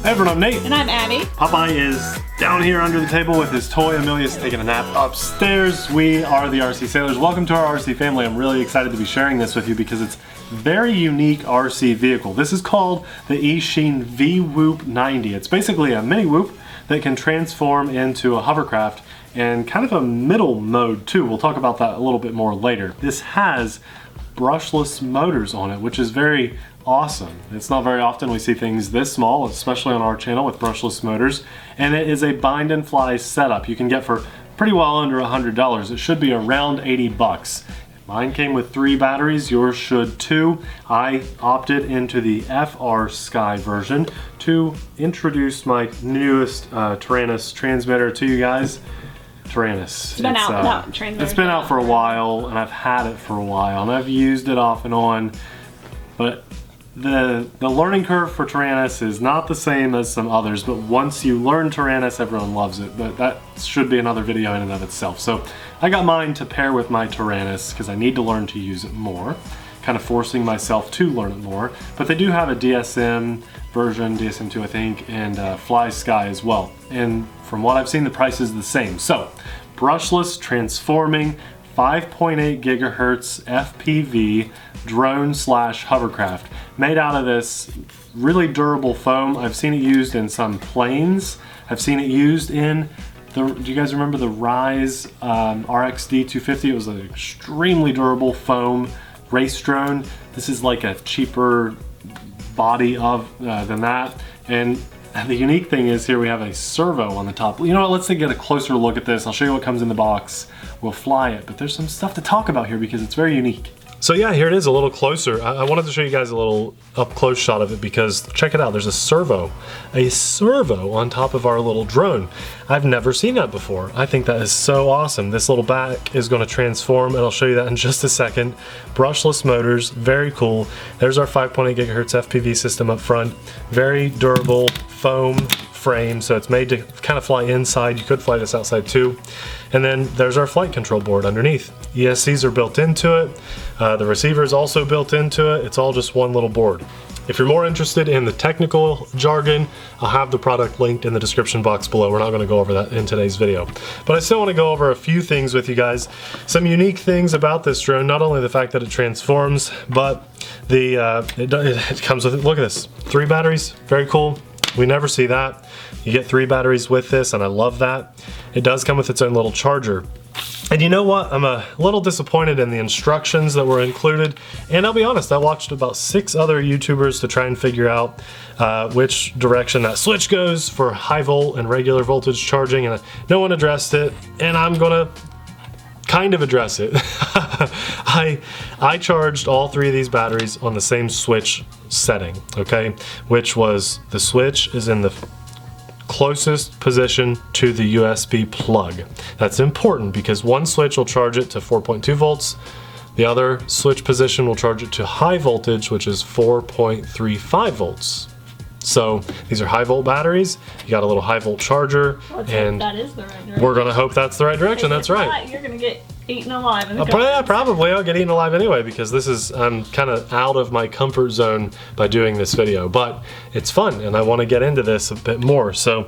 Hey everyone, I'm Nate. And I'm Abby. Popeye is down here under the table with his toy. Amelia's taking a nap upstairs. We are the RC Sailors. Welcome to our RC family. I'm really excited to be sharing this with you because it's a very unique RC vehicle. This is called the Eachine Vwhoop90. It's basically a mini whoop that can transform into a hovercraft and kind of a middle mode too. We'll talk about that a little bit more later. This has brushless motors on it, which is very awesome. It's not very often we see things this small, especially on our channel with brushless motors, and it is a bind and fly setup you can get for pretty well under $100. It should be around 80 bucks. Mine came with 3 batteries, yours should too. I opted into the TheRcSaylors version to introduce my newest Tyrannus transmitter to you guys. Tyrannus. It's been out for a while, and I've had it for a while, and I've used it off and on, but the learning curve for Tyrannus is not the same as some others, but once you learn Tyrannus, everyone loves it. But that should be another video in and of itself. So I got mine to pair with my Tyrannus because I need to learn to use it more, kind of forcing myself to learn it more. But they do have a DSM version, DSM2 I think, and FlySky as well. And from what I've seen, the price is the same. So brushless transforming 5.8 gigahertz FPV drone slash hovercraft made out of this really durable foam. I've seen it used in some planes. I've seen it used in do you guys remember the Rise RXD 250? It was an extremely durable foam race drone. This is like a cheaper body than that. And the unique thing is here we have a servo on the top. You know what, let's get a closer look at this. I'll show you what comes in the box. We'll fly it, but there's some stuff to talk about here because it's very unique. So yeah, here it is a little closer. I wanted to show you guys a little up close shot of it because check it out, there's a servo on top of our little drone. I've never seen that before. I think that is so awesome. This little back is going to transform, and I'll show you that in just a second. Brushless motors, very cool. There's our 5.8 gigahertz FPV system up front. Very durable foam frame, so it's made to kind of fly inside. You could fly this outside too. And then there's our flight control board underneath. ESCs are built into it. The receiver is also built into it. It's all just one little board. If you're more interested in the technical jargon, I'll have the product linked in the description box below. We're not going to go over that in today's video. But I still want to go over a few things with you guys. Some unique things about this drone, not only the fact that it transforms, but it comes with it. Look at this, 3 batteries, very cool. We never see that. You get 3 batteries with this, and I love that. It does come with its own little charger. And you know what? I'm a little disappointed in the instructions that were included. And I'll be honest, I watched about 6 other YouTubers to try and figure out which direction that switch goes for high volt and regular voltage charging, and no one addressed it, and I'm gonna kind of address it. I charged all 3 of these batteries on the same switch setting, okay? Which was the switch is in the closest position to the USB plug. That's important because one switch will charge it to 4.2 volts. The other switch position will charge it to high voltage, which is 4.35 volts. So these are high volt batteries. You got a little high volt charger, and that is the right direction. We're gonna hope that's the right direction. That's right. You're gonna get eaten alive in the probably I'll get eaten alive anyway because this is I'm kind of out of my comfort zone by doing this video, but it's fun and I want to get into this a bit more. So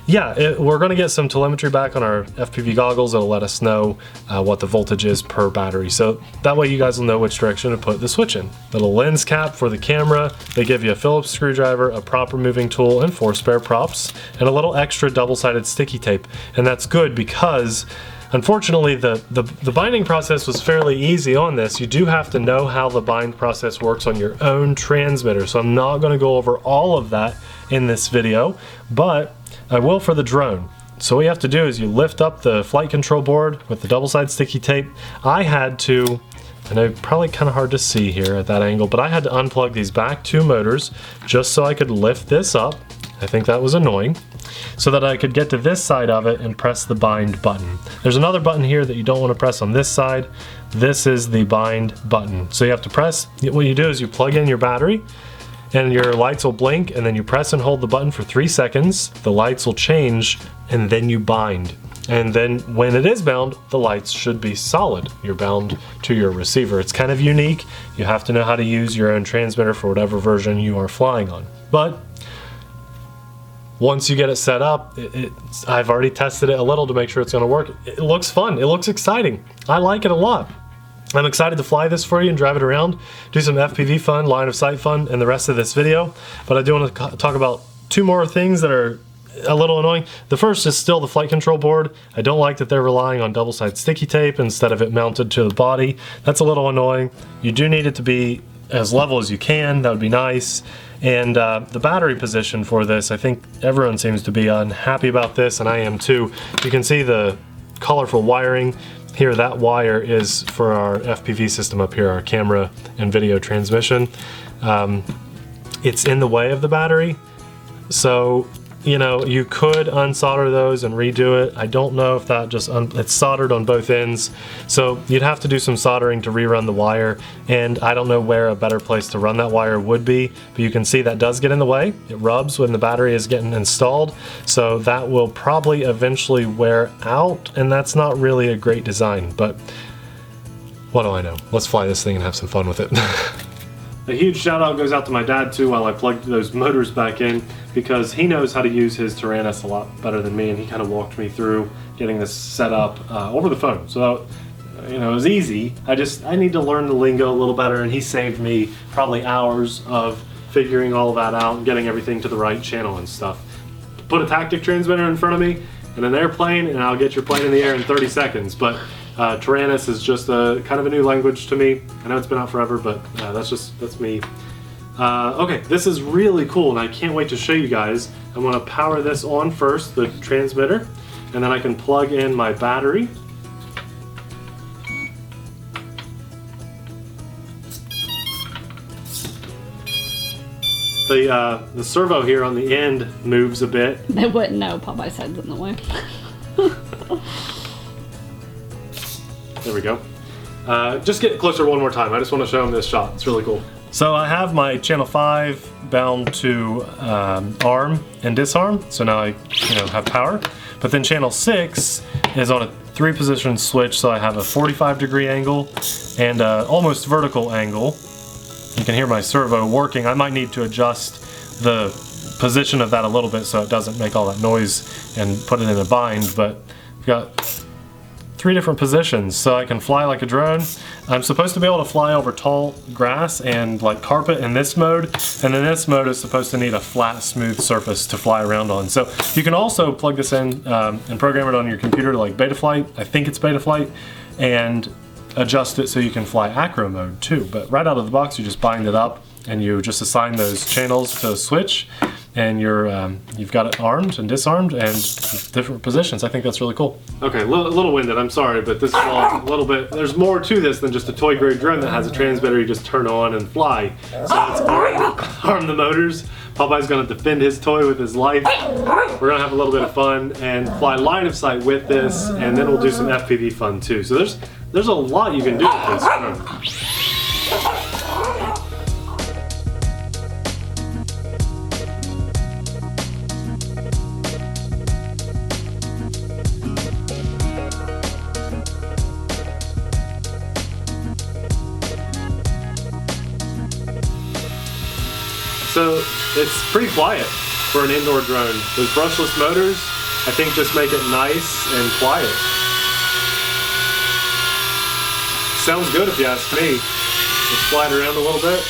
yeah, we're going to get some telemetry back on our FPV goggles. It'll let us know what the voltage is per battery. So that way you guys will know which direction to put the switch in. Little lens cap for the camera. They give you a Phillips screwdriver, a proper moving tool, and 4 spare props, and a little extra double-sided sticky tape. And that's good because unfortunately, the binding process was fairly easy on this. You do have to know how the bind process works on your own transmitter. So I'm not going to go over all of that in this video, but I will for the drone. So what you have to do is you lift up the flight control board with the double-sided sticky tape. I had to, I know probably kind of hard to see here at that angle, but I had to unplug these back 2 motors just so I could lift this up. I think that was annoying. So that I could get to this side of it and press the bind button. There's another button here that you don't want to press on this side. This is the bind button. So you have to press, what you do is you plug in your battery and your lights will blink, and then you press and hold the button for 3 seconds. The lights will change and then you bind. And then when it is bound, the lights should be solid. You're bound to your receiver. It's kind of unique. You have to know how to use your own transmitter for whatever version you are flying on. But once you get it set up, I've already tested it a little to make sure it's going to work. It looks fun. It looks exciting. I like it a lot. I'm excited to fly this for you and drive it around, do some FPV fun, line of sight fun in the rest of this video. But I do want to talk about two more things that are a little annoying. The first is still the flight control board. I don't like that they're relying on double-sided sticky tape instead of it mounted to the body. That's a little annoying. You do need it to be as level as you can. That would be nice. And the battery position for this, I think everyone seems to be unhappy about this, and I am too. You can see the colorful wiring here. That wire is for our FPV system up here, our camera and video transmission. It's in the way of the battery, so you know, you could unsolder those and redo it. I don't know if that just, it's soldered on both ends. So you'd have to do some soldering to rerun the wire. And I don't know where a better place to run that wire would be, but you can see that does get in the way. It rubs when the battery is getting installed. So that will probably eventually wear out, and that's not really a great design, but what do I know? Let's fly this thing and have some fun with it. A huge shout out goes out to my dad too while I plugged those motors back in, because he knows how to use his Tyrannus a lot better than me, and he kind of walked me through getting this set up over the phone. So you know, it was easy. I need to learn the lingo a little better, and he saved me probably hours of figuring all of that out and getting everything to the right channel and stuff. Put a tactic transmitter in front of me and an airplane, and I'll get your plane in the air in 30 seconds. But Tyrannus is just a kind of a new language to me. I know it's been out forever, but that's me. Okay, this is really cool, and I can't wait to show you guys. I'm going to power this on first, the transmitter, and then I can plug in my battery. The servo here on the end moves a bit. They wouldn't know Popeye's head's in the way. There we go. Just get closer one more time. I just want to show them this shot. It's really cool. So I have my channel 5 bound to arm and disarm. So now I have power. But then channel 6 is on a 3-position switch. So I have a 45-degree angle and almost vertical angle. You can hear my servo working. I might need to adjust the position of that a little bit so it doesn't make all that noise and put it in a bind. But I've got 3 different positions, so I can fly like a drone. I'm supposed to be able to fly over tall grass and like carpet in this mode, and then this mode is supposed to need a flat, smooth surface to fly around on. So you can also plug this in and program it on your computer to like Betaflight. I think it's Betaflight, and adjust it so you can fly acro mode too. But right out of the box, you just bind it up and you just assign those channels to a switch, and you've got it armed and disarmed and different positions. I think that's really cool. Okay, a little winded, I'm sorry, but this is all a little bit, there's more to this than just a toy grade drone that has a transmitter you just turn on and fly. So let's arm the motors. Popeye's gonna defend his toy with his life. We're gonna have a little bit of fun and fly line of sight with this, and then we'll do some FPV fun too. So there's a lot you can do with this drone. So it's pretty quiet for an indoor drone. Those brushless motors, I think, just make it nice and quiet. Sounds good if you ask me. Let's fly it around a little bit.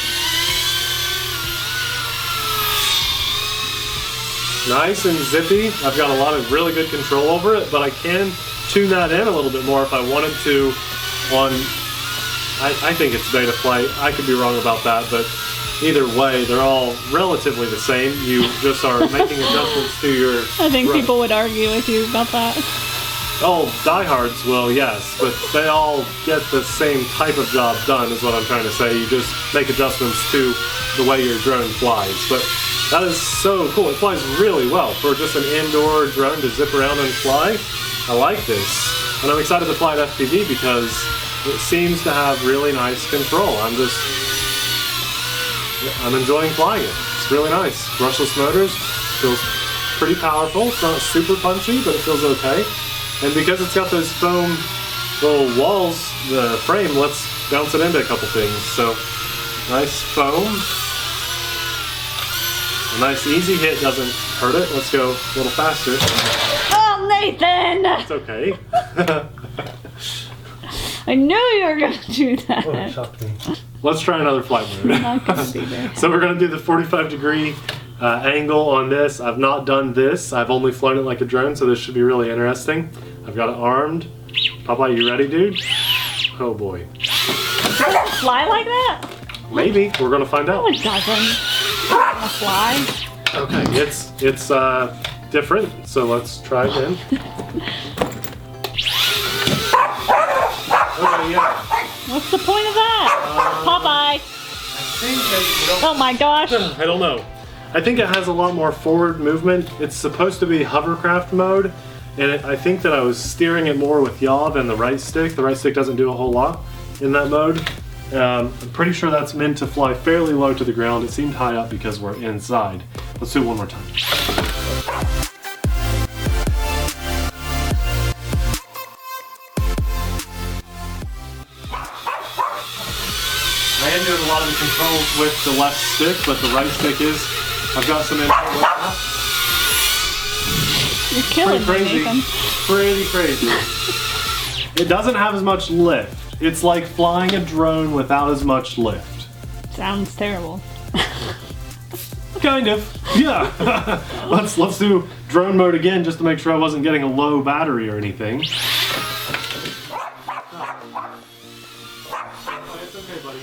Nice and zippy. I've got a lot of really good control over it, but I can tune that in a little bit more if I wanted to on, I think it's Betaflight. I could be wrong about that, but either way, they're all relatively the same. You just are making adjustments to your... I think people would argue with you about that. Oh, diehards will, yes, but they all get the same type of job done is what I'm trying to say. You just make adjustments to the way your drone flies. But that is so cool. It flies really well for just an indoor drone to zip around and fly. I like this. And I'm excited to fly at FPV because it seems to have really nice control. I'm enjoying flying it. It's really nice. Brushless motors, feels pretty powerful. It's not super punchy, but it feels okay. And because it's got those foam little walls, the frame lets bounce it into a couple things. So nice foam. A nice easy hit doesn't hurt it. Let's go a little faster. Oh, Nathan! It's okay. I knew you were going to do that. Oh, it shocked me. Let's try another flight mode. I'm not gonna be there. So we're going to do the 45-degree angle on this. I've not done this. I've only flown it like a drone, so this should be really interesting. I've got it armed. Popeye, you ready, dude? Oh boy. Does it fly like that? Maybe. We're going to find out. No, it doesn't. It's not gonna fly. Okay, it's different, so let's try again. Okay, yeah. What's the point of that? Popeye. I think that, Oh my gosh. I don't know. I think it has a lot more forward movement. It's supposed to be HoverCraft mode, and I think that I was steering it more with yaw than the right stick. The right stick doesn't do a whole lot in that mode. I'm pretty sure that's meant to fly fairly low to the ground. It seemed high up because we're inside. Let's do it one more time. I am doing a lot of the controls with the left stick, but the right stick is, I've got some info with that. You're killing Pretty me, crazy. Nathan. Pretty crazy. It doesn't have as much lift. It's like flying a drone without as much lift. Sounds terrible. Kind of, yeah. let's do drone mode again just to make sure I wasn't getting a low battery or anything. It's okay, buddy.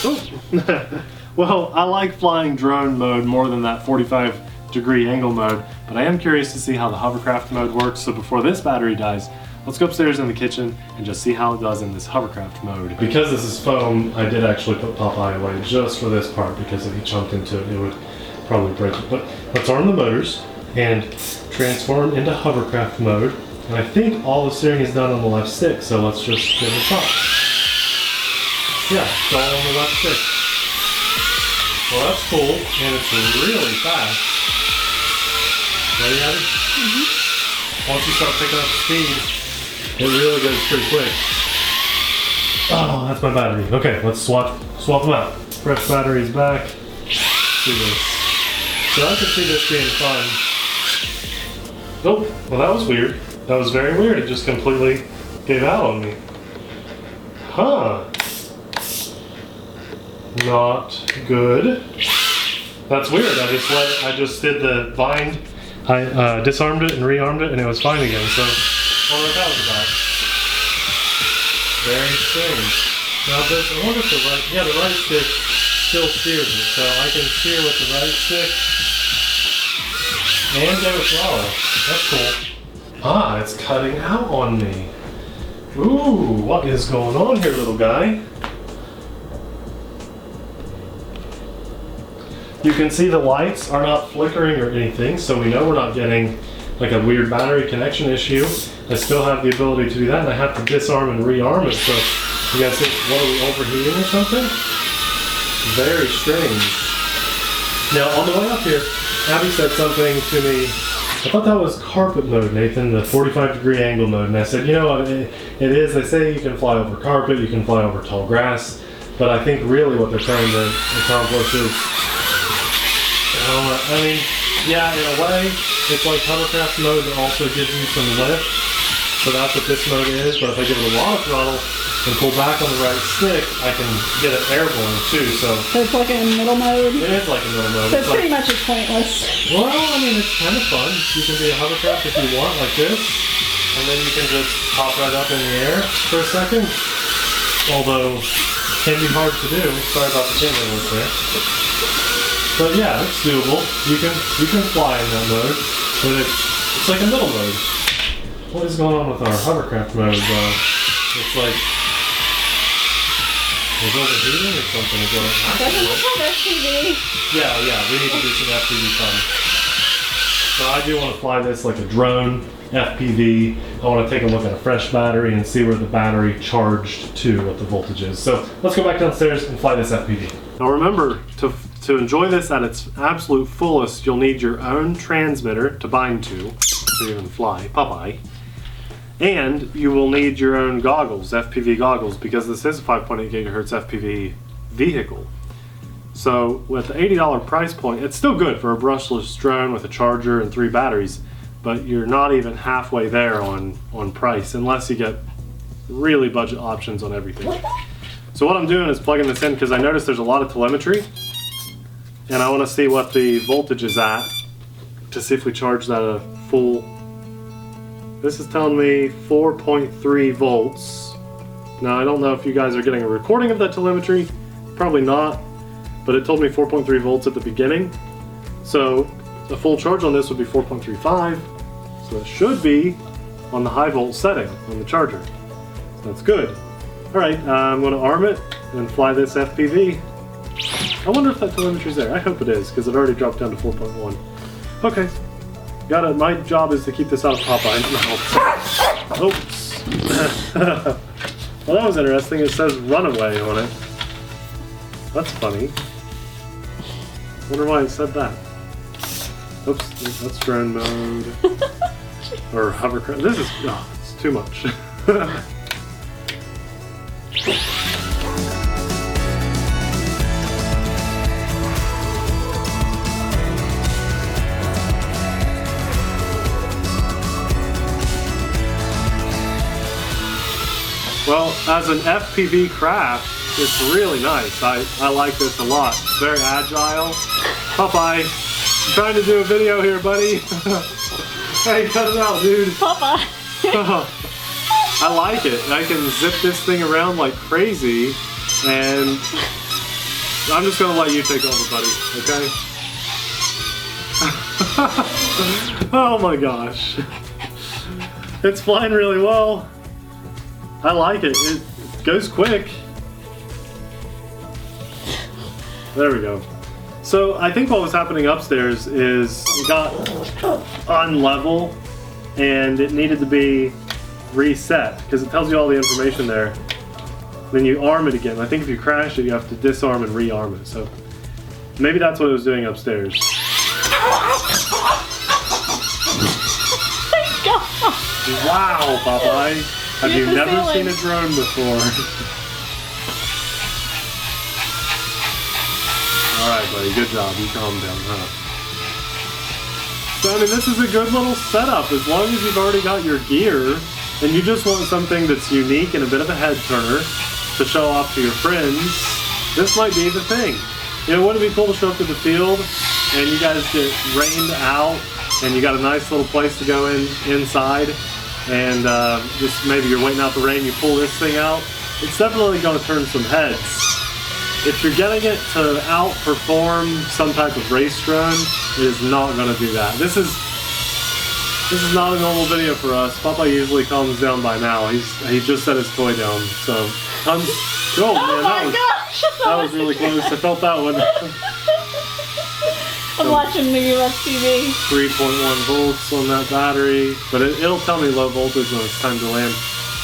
Oh. Well, I like flying drone mode more than that 45-degree angle mode, but I am curious to see how the HoverCraft mode works. So before this battery dies, let's go upstairs in the kitchen and just see how it does in this HoverCraft mode. Because this is foam, I did actually put Popeye away just for this part, because if he chunked into it, it would probably break it. But let's arm the motors and transform into HoverCraft mode. And I think all the steering is done on the left stick, so let's just give it a shot. Yeah, it's all on the left stick. Well, that's cool, and it's really fast. Ready, Abby? Mm-hmm. Once you start picking up speed, it really goes pretty quick. Oh, that's my battery. Okay, let's swap them out. Fresh batteries back. Let's do this. So I could see this being fun. Oh, well that was weird. That was very weird. It just completely gave out on me. Huh. Not good. That's weird. I just did the bind. I disarmed it and rearmed it, and it was fine again. So, I wonder what that was about. Very strange. Now this, I wonder if the right stick still steers it. So I can steer with the right stick and go with throttle. That's cool. Ah, it's cutting out on me. Ooh, what is going on here, little guy? You can see the lights are not flickering or anything, so we know we're not getting like a weird battery connection issue. I still have the ability to do that, and I have to disarm and rearm it. So you guys think, what, are we overheating or something? Very strange. Now on the way up here, Abby said something to me. I thought that was carpet mode, Nathan, the 45-degree angle mode. And I said, you know what, it is. They say you can fly over carpet, you can fly over tall grass, but I think really what they're trying to accomplish is, I mean, yeah, in a way, it's like HoverCraft mode that also gives you some lift. So that's what this mode is, but if I give it a lot of throttle and pull back on the right stick, I can get it airborne too, so it's like in middle mode? It is like a middle mode. So pretty much it's pointless. Well, I mean, it's kind of fun. You can be a HoverCraft if you want, like this, and then you can just pop right up in the air for a second. Although, it can be hard to do. Sorry about the camera work there. But yeah, it's doable. You can fly in that mode, but it's like a middle mode. What is going on with our HoverCraft mode? It's like it's overheating or something. Doesn't look like FPV. Yeah, we need to do some FPV fun. So I do want to fly this like a drone FPV. I want to take a look at a fresh battery and see where the battery charged to, what the voltage is. So let's go back downstairs and fly this FPV. Now remember, to enjoy this at its absolute fullest, you'll need your own transmitter to bind to, so you can fly Popeye. And you will need your own goggles, FPV goggles, because this is a 5.8 Ghz FPV vehicle. So with the $80 price point, it's still good for a brushless drone with a charger and 3 batteries, but you're not even halfway there on price unless you get really budget options on everything. So what I'm doing is plugging this in because I noticed there's a lot of telemetry and I want to see what the voltage is at to see if we charge that a full. This is telling me 4.3 volts. Now I don't know if you guys are getting a recording of that telemetry, probably not, but it told me 4.3 volts at the beginning. So a full charge on this would be 4.35, so it should be on the high volt setting on the charger. So that's good. All right, I'm going to arm it and fly this FPV. I wonder if that telemetry's there. I hope it is, because it already dropped down to 4.1. Okay, got it. My job is to keep this out of Popeye's mouth. Oops. Well, that was interesting. It says runaway on it. That's funny. Wonder why it said that. Oops, that's drone mode. Or hovercraft. This is, oh, it's too much. Well, as an FPV craft, it's really nice. I like this a lot. It's very agile. Popeye, I'm trying to do a video here, buddy. Hey, cut it out, dude. Popeye. I like it. I can zip this thing around like crazy, and I'm just gonna let you take over, buddy, okay? Oh my gosh. It's flying really well. I like it. It goes quick. There we go. So I think what was happening upstairs is it got unlevel and it needed to be reset because it tells you all the information there. Then you arm it again. I think if you crash it, you have to disarm and rearm it. So maybe that's what it was doing upstairs. Wow, Popeye. Have you never seen a drone before? Alright, buddy, good job. You calmed down, huh? So, I mean, this is a good little setup. As long as you've already got your gear, and you just want something that's unique and a bit of a head turner to show off to your friends, this might be the thing. You know, wouldn't it be cool to show up to the field, and you guys get rained out, and you got a nice little place to go inside, and just maybe you're waiting out the rain, you pull this thing out. It's definitely going to turn some heads. If you're getting it to outperform some type of race drone, it is not going to do that. This is not a normal video for us. Popeye usually calms down by now. He just set his toy down. So tons. Oh man, that was really close. I felt that one. I'm watching the FPV. 3.1 volts on that battery, but it'll tell me low voltage when it's time to land.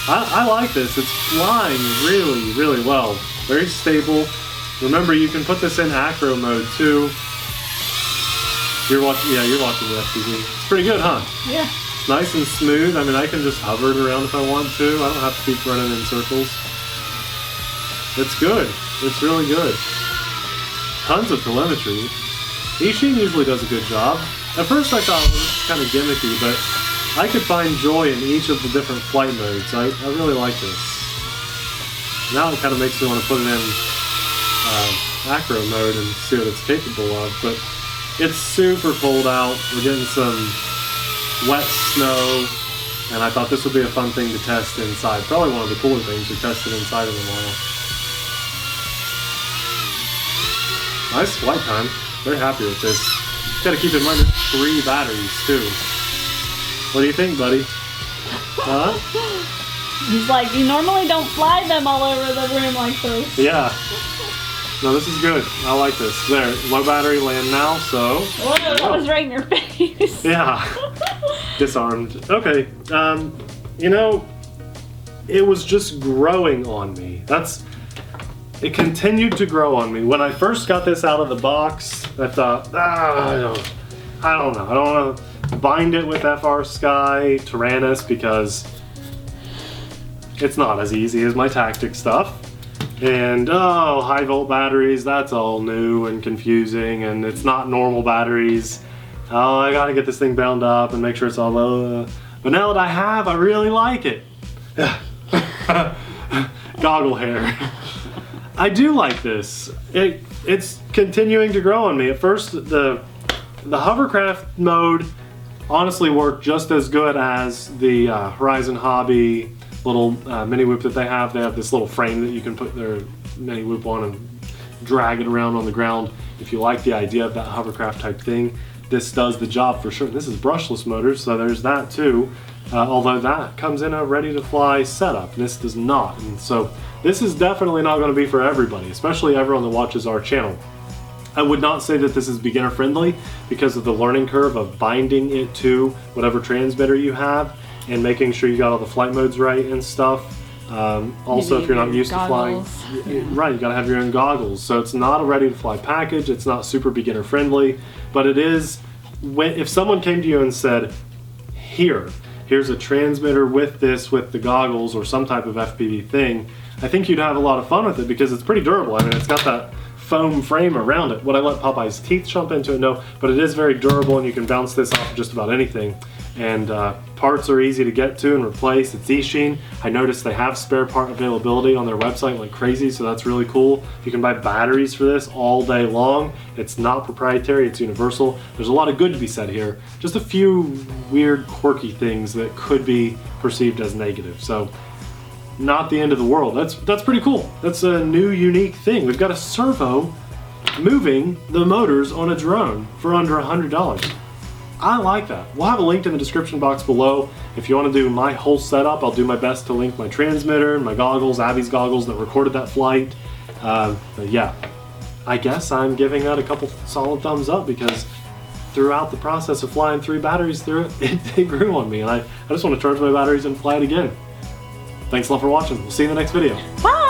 I like this. It's flying really, really well. Very stable. Remember, you can put this in acro mode too. You're watching the FPV. It's pretty good, huh? Yeah. It's nice and smooth. I mean, I can just hover it around if I want to. I don't have to keep running in circles. It's good. It's really good. Tons of telemetry. Eachine usually does a good job. At first I thought it was kind of gimmicky, but I could find joy in each of the different flight modes. I really like this. Now it kind of makes me want to put it in acro mode and see what it's capable of, but it's super cold out. We're getting some wet snow, and I thought this would be a fun thing to test inside. Probably one of the cooler things we tested inside in a while. Nice flight time. Very happy with this. Gotta keep in mind there's 3 batteries too. What do you think, buddy? Huh? He's like, you normally don't fly them all over the room like this. Yeah. No, this is good. I like this. There, low battery land now, so. Whoa, that was right in your face. Yeah. Disarmed. Okay. You know, it was just growing on me. It continued to grow on me. When I first got this out of the box, I thought, I don't know. I don't want to bind it with TheRcSaylors Tyrannus because it's not as easy as my tactic stuff. And oh, high volt batteries, that's all new and confusing, and it's not normal batteries. Oh, I gotta get this thing bound up and make sure it's all low. But now that I have, I really like it. Goggle hair. I do like this. It's continuing to grow on me. At first, the HoverCraft mode honestly worked just as good as the Horizon Hobby little mini whoop that they have. They have this little frame that you can put their mini whoop on and drag it around on the ground. If you like the idea of that HoverCraft type thing, this does the job for sure. This is brushless motors, so there's that too. Although that comes in a ready to fly setup, this does not. And so this is definitely not going to be for everybody, especially everyone that watches our channel. I would not say that this is beginner friendly because of the learning curve of binding it to whatever transmitter you have and making sure you got all the flight modes right and stuff. Also, if you're not used to flying, right, you gotta have your own goggles. So it's not a ready to fly package, it's not super beginner friendly, but it is, if someone came to you and said, here's a transmitter with this, with the goggles or some type of FPV thing, I think you'd have a lot of fun with it because it's pretty durable. I mean, it's got that foam frame around it. Would I let Popeye's teeth jump into it? No, but it is very durable and you can bounce this off of just about anything. And parts are easy to get to and replace. It's Eachine. I noticed they have spare part availability on their website like crazy, so that's really cool. You can buy batteries for this all day long. It's not proprietary, it's universal. There's a lot of good to be said here. Just a few weird, quirky things that could be perceived as negative. So, not the end of the world. That's pretty cool. That's a new, unique thing. We've got a servo moving the motors on a drone for under $100. I like that. We'll have a link in the description box below. If you want to do my whole setup, I'll do my best to link my transmitter and my goggles, Abby's goggles that recorded that flight. But yeah, I guess I'm giving that a couple solid thumbs up because throughout the process of flying 3 batteries through it, it grew on me. And I just want to charge my batteries and fly it again. Thanks a lot for watching. We'll see you in the next video. Bye!